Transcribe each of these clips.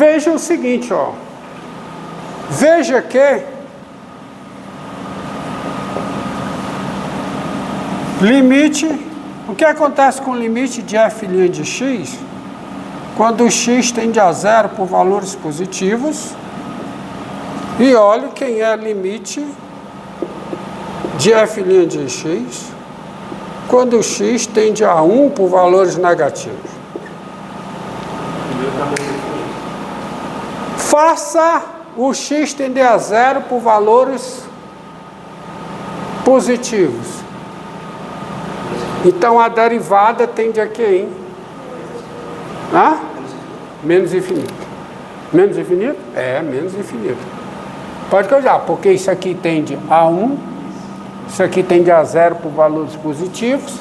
Veja o seguinte, ó. Veja que limite, o que acontece com o limite de f' de x? Quando o x tende a zero por valores positivos, e olha quem é limite de f' de x, quando o x tende a 1 por valores negativos. Faça o x tender a zero por valores positivos. Então a derivada tende a quê, hein? Menos infinito. Menos infinito? É, menos infinito. Pode causar, porque isso aqui tende a 1, isso aqui tende a 0 por valores positivos,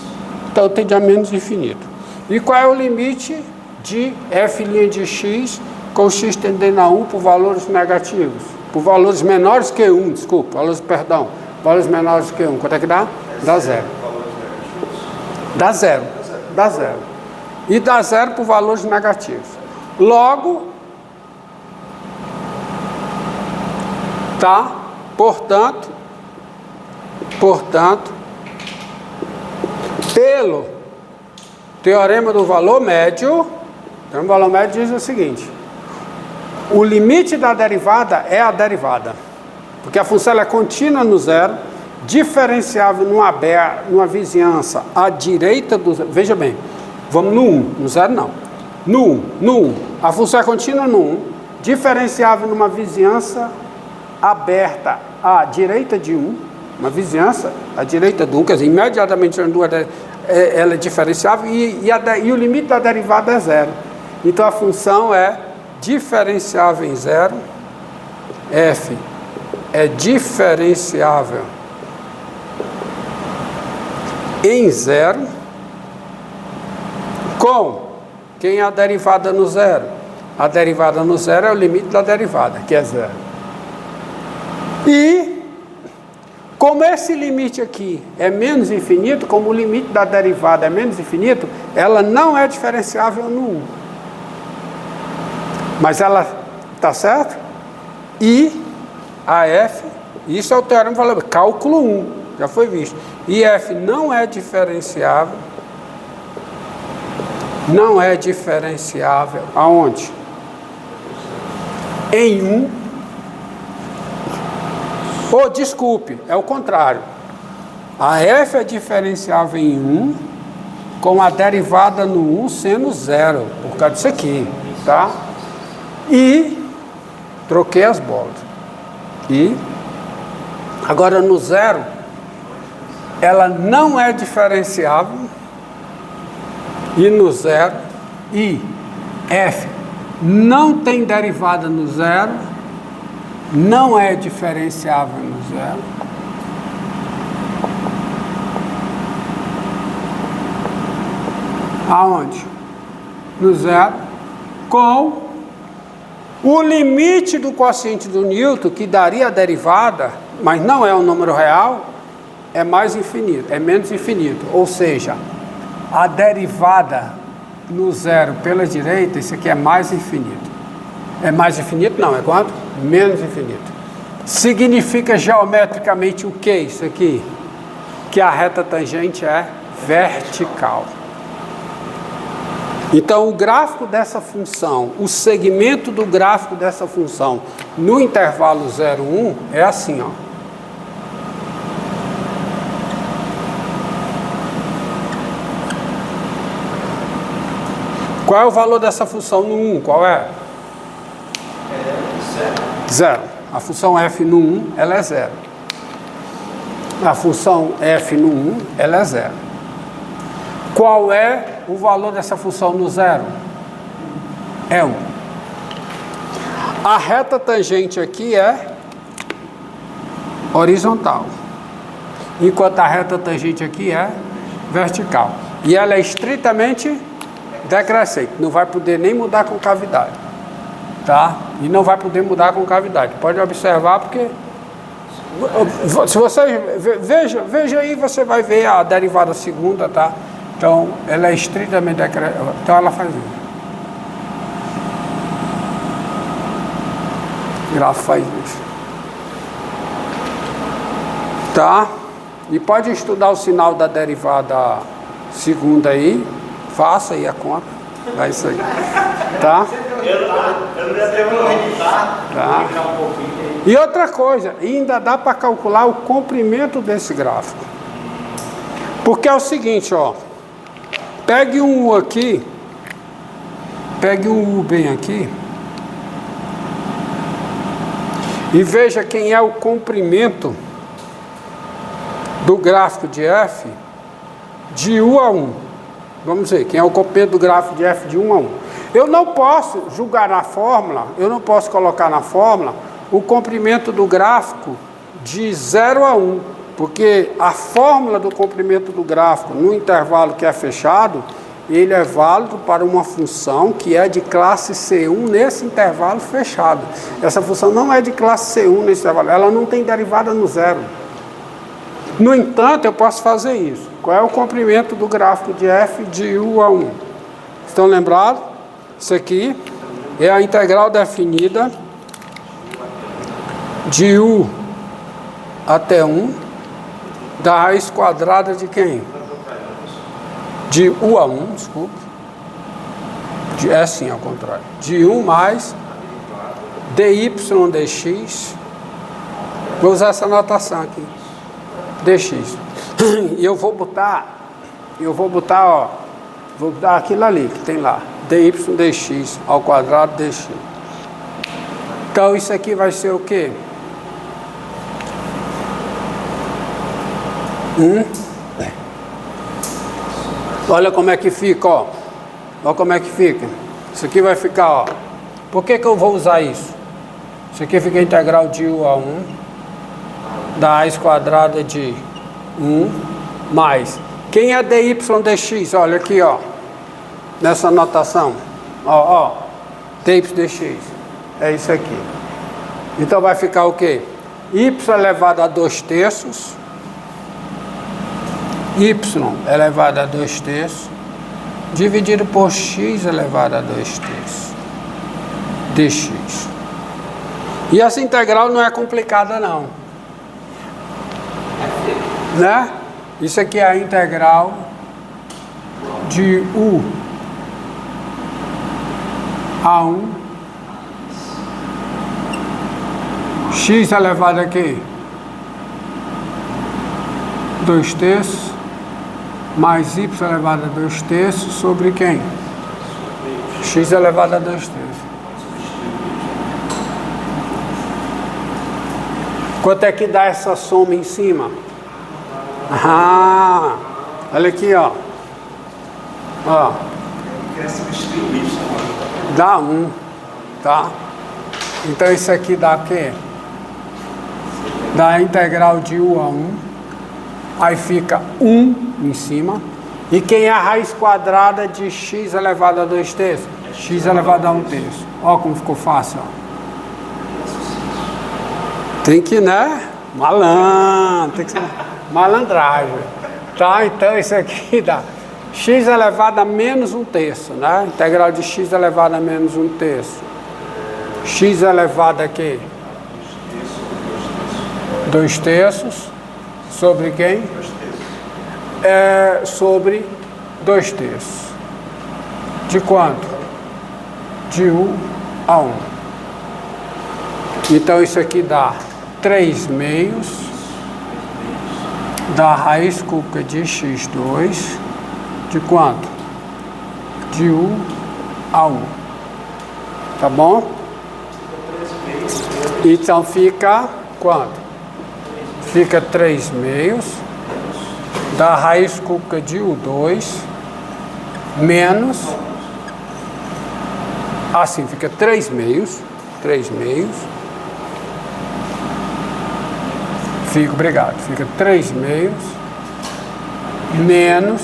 então tende a menos infinito. E qual é o limite de f' de x com x tendendo a 1 por valores negativos? Por valores menores que 1, desculpa, valores menores que 1. Quanto é que dá? Dá 0. Dá 0. Dá 0. E dá 0 por valores negativos. Logo, tá? Portanto, pelo teorema do valor médio, o valor médio diz o seguinte: o limite da derivada é a derivada, porque a função ela é contínua no zero, diferenciável numa vizinhança à direita do zero. Veja bem, vamos no 1, no zero não. No 1, a função é contínua no 1, diferenciável numa vizinhança aberta à direita de 1, uma vizinhança à direita do 1, quer dizer, imediatamente ela é diferenciável e o limite da derivada é zero. Então a função é diferenciável em zero, f é diferenciável em zero, com quem é a derivada no zero? A derivada no zero é o limite da derivada, que é zero. E, como esse limite aqui é menos infinito, como o limite da derivada é menos infinito, ela não é diferenciável no 1. Mas ela, tá certo? E a f, isso é o teorema falando, cálculo 1, já foi visto. E f não é diferenciável aonde? Em 1. Ou, desculpe, é o contrário. A f é diferenciável em 1, com a derivada no 1 sendo 0, por causa disso aqui, tá? E troquei as bolas. E agora no 0, ela não é diferenciável. E no 0, e f não tem derivada no 0, não é diferenciável no 0. Aonde? No 0, com o limite do quociente do Newton, que daria a derivada, mas não é um número real, é mais infinito, é menos infinito. Ou seja, a derivada no 0 pela direita, isso aqui é mais infinito. É mais infinito? Não, é quanto? Menos infinito. Significa geometricamente o que isso aqui? Que a reta tangente é vertical. Então, o gráfico dessa função, o segmento do gráfico dessa função no intervalo 0, 1 é assim, ó. Qual é o valor dessa função no 1? Qual é? Zero. A função f no 1, ela é 0. A função f no 1, ela é 0. Qual é o valor dessa função no 0? É 1. A reta tangente aqui é horizontal, enquanto a reta tangente aqui é vertical. E ela é estritamente decrescente, não vai poder nem mudar com cavidade, tá? E não vai poder mudar com cavidade. Pode observar, porque se você veja aí, você vai ver a derivada segunda, tá? Então, ela é estritamente decrescente. Então, ela faz isso. O gráfico faz isso. Tá? E pode estudar o sinal da derivada segunda aí. Faça aí a conta. Dá isso aí. Tá? Eu não ia ter uma editar. Tá. E outra coisa, ainda dá para calcular o comprimento desse gráfico. Porque é o seguinte, ó. Pegue um U aqui. Pegue um U bem aqui. E veja quem é o comprimento do gráfico de F de U a 1. Vamos ver, quem é o comprimento do gráfico de F de 1 a 1. Eu não posso julgar na fórmula, eu não posso colocar na fórmula o comprimento do gráfico de 0 a 1, porque a fórmula do comprimento do gráfico no intervalo que é fechado, ele é válido para uma função que é de classe C1 nesse intervalo fechado. Essa função não é de classe C1 nesse intervalo, ela não tem derivada no zero. No entanto, eu posso fazer isso. Qual é o comprimento do gráfico de F de U a 1? Estão lembrados? Isso aqui é a integral definida de U até 1 da raiz quadrada de quem? De U a 1, desculpa. É assim, ao contrário. De 1 mais dy dx. Vou usar essa notação aqui. Dx. E eu vou botar, ó, vou botar aquilo ali que tem lá. Dy dx ao quadrado dx. Então isso aqui vai ser o quê? Olha como é que fica, ó. Olha como é que fica. Isso aqui vai ficar, ó. Por que eu vou usar isso? Isso aqui fica integral de U a 1 da raiz quadrada de 1 mais. Quem é dy dx? Olha aqui, ó. Nessa notação. Ó. Dy dx. É isso aqui. Então vai ficar o quê? Y elevado a 2 terços. Y elevado a 2 terços. Dividido por x elevado a 2 terços. Dx. E essa integral não é complicada não. Né? Isso aqui é a integral de U a 1 x elevado a quê? 2 terços mais y elevado a 2 terços sobre quem? X elevado a 2 terços. Quanto é que dá essa soma em cima? Ah, olha aqui, ó. Ó. Dá 1, tá? Então isso aqui dá o quê? Dá a integral de U a 1. Aí fica 1 em cima. E quem é a raiz quadrada de x elevado a 2 terços? X elevado a 1 terço. Ó como ficou fácil, ó. Tem que, né? Malandro, tem que ser malandragem. Tá, então isso aqui dá x elevado a menos 1 terço, né? Integral de x elevado a menos 1 terço. X elevado a quê? 2 terços. Sobre quem? Sobre 2 terços. De quanto? De U a 1. Então isso aqui dá 3 meios da raiz cúbica de x2 de quanto? De U a 1. Tá bom? Então fica quanto? Fica 3 meios da raiz cúbica de U2 menos, assim, fica 3 meios, fica, obrigado, fica 3 meios menos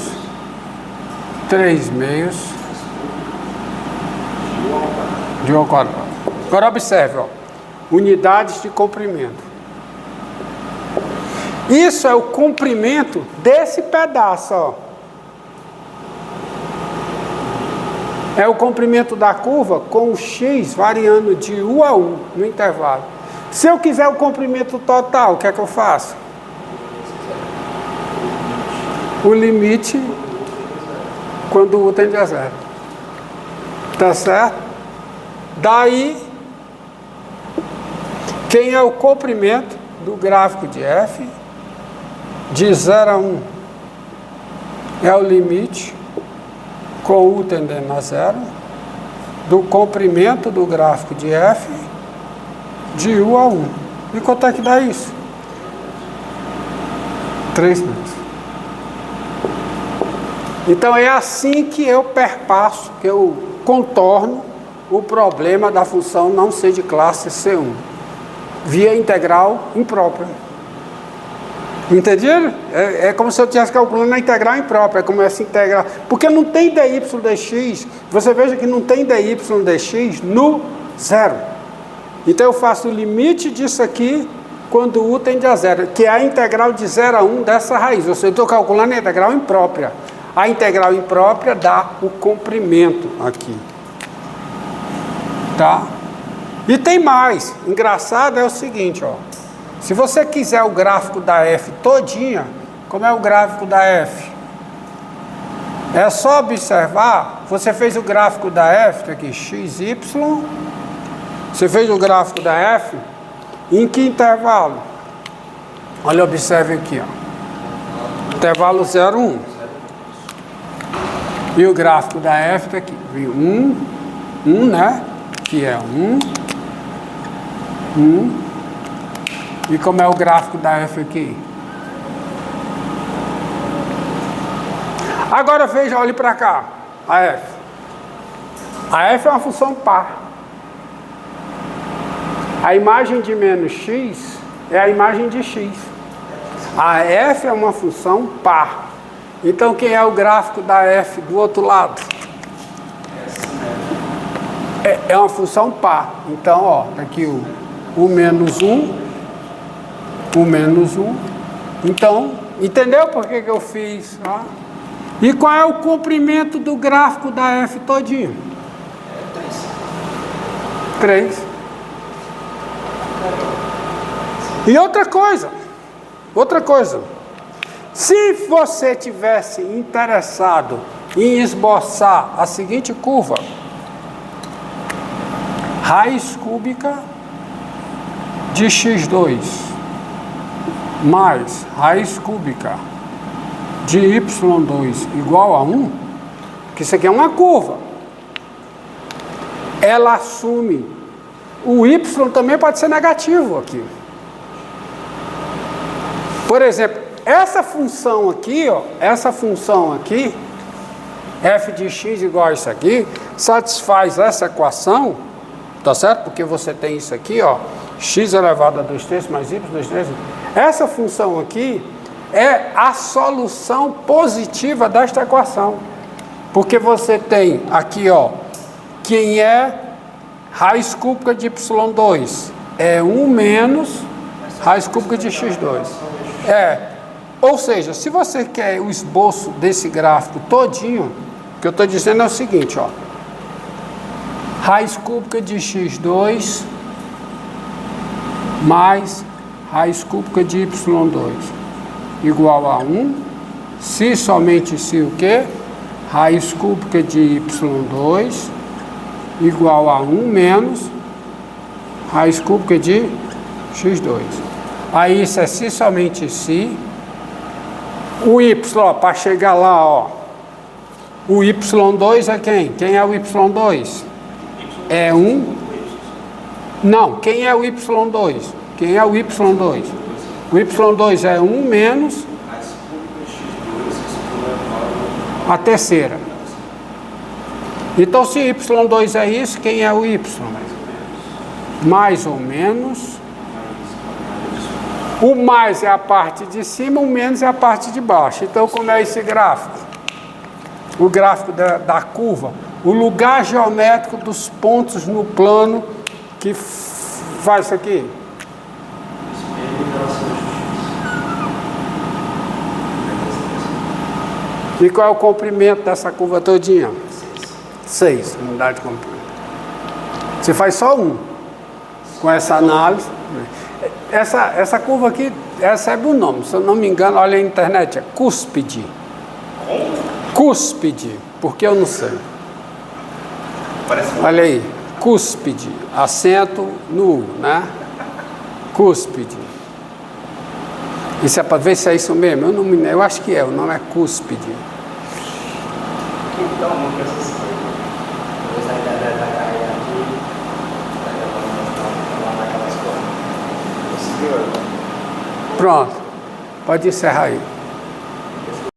3 meios de U ao quadrado. Agora observe, ó, unidades de comprimento. Isso é o comprimento desse pedaço, ó. É o comprimento da curva com o x variando de U a U no intervalo. Se eu quiser o comprimento total, o que é que eu faço? O limite quando U tende a zero. Tá certo? Daí, quem é o comprimento do gráfico de f? De 0 a 1 é o limite com U tendendo a zero do comprimento do gráfico de f de U a 1. E quanto é que dá isso? 3 metros. Então é assim que eu perpasso, que eu contorno o problema da função não ser de classe C1, via integral imprópria. Entenderam? É como se eu estivesse calculando a integral imprópria, como essa integral. Porque não tem dy dx, você veja que não tem dy dx no zero. Então eu faço o limite disso aqui quando U tende a zero, que é a integral de 0 a 1 dessa raiz. Ou seja, eu estou calculando a integral imprópria. A integral imprópria dá o comprimento aqui. Tá? E tem mais. Engraçado é o seguinte, ó. Se você quiser o gráfico da f todinha, como é o gráfico da f? É só observar, você fez o gráfico da f, tá aqui, xy, você fez o gráfico da f, em que intervalo? Olha, observe aqui, ó. Intervalo 0, 1. E o gráfico da f tá aqui, 1, né? Que é 1. E como é o gráfico da f aqui? Agora veja, olhe para cá, a f. A f é uma função par. A imagem de menos x é a imagem de x. A f é uma função par. Então quem é o gráfico da f do outro lado? É uma função par. Então, ó, aqui o menos 1. O menos 1. Então, entendeu por que eu fiz? Ó? E qual é o comprimento do gráfico da f todinho? 3. E outra coisa. Se você tivesse interessado em esboçar a seguinte curva, raiz cúbica de x2 mais raiz cúbica de y2 igual a 1, que isso aqui é uma curva, ela assume, o y também pode ser negativo aqui. Por exemplo, essa função aqui, ó, f de x igual a isso aqui, satisfaz essa equação, tá certo? Porque você tem isso aqui, ó, x elevado a 2/3 mais y 2/3. Essa função aqui é a solução positiva desta equação. Porque você tem aqui, ó, quem é raiz cúbica de y2? É 1 menos raiz cúbica de x2. Ou seja, se você quer o esboço desse gráfico todinho, o que eu estou dizendo é o seguinte, ó. Raiz cúbica de x2 mais raiz cúbica de y2 igual a 1, se somente se o quê? Raiz cúbica de y2 igual a 1 menos raiz cúbica de x2. Aí isso é se somente se. O y, para chegar lá, ó, o y2 é quem? Quem é o y2? É 1. Não, quem é o y2? Quem é o y2? O y2 é 1 menos a terceira. Então, se y2 é isso, quem é o y? Mais ou menos. O mais é a parte de cima, o menos é a parte de baixo. Então, como é esse gráfico? O gráfico da curva. O lugar geométrico dos pontos no plano que faz isso aqui. E qual é o comprimento dessa curva todinha? 6 unidades completas. Você faz só um. Com essa análise. Essa curva aqui recebe o nome, se eu não me engano, olha na internet, é cúspide. Cúspide, porque eu não sei. Olha aí, cúspide, acento no U, né? Cúspide. Isso é para ver se é isso mesmo? Eu acho que é, o nome é cúspide. Então, nunca essas coisas. Pronto, pode encerrar aí.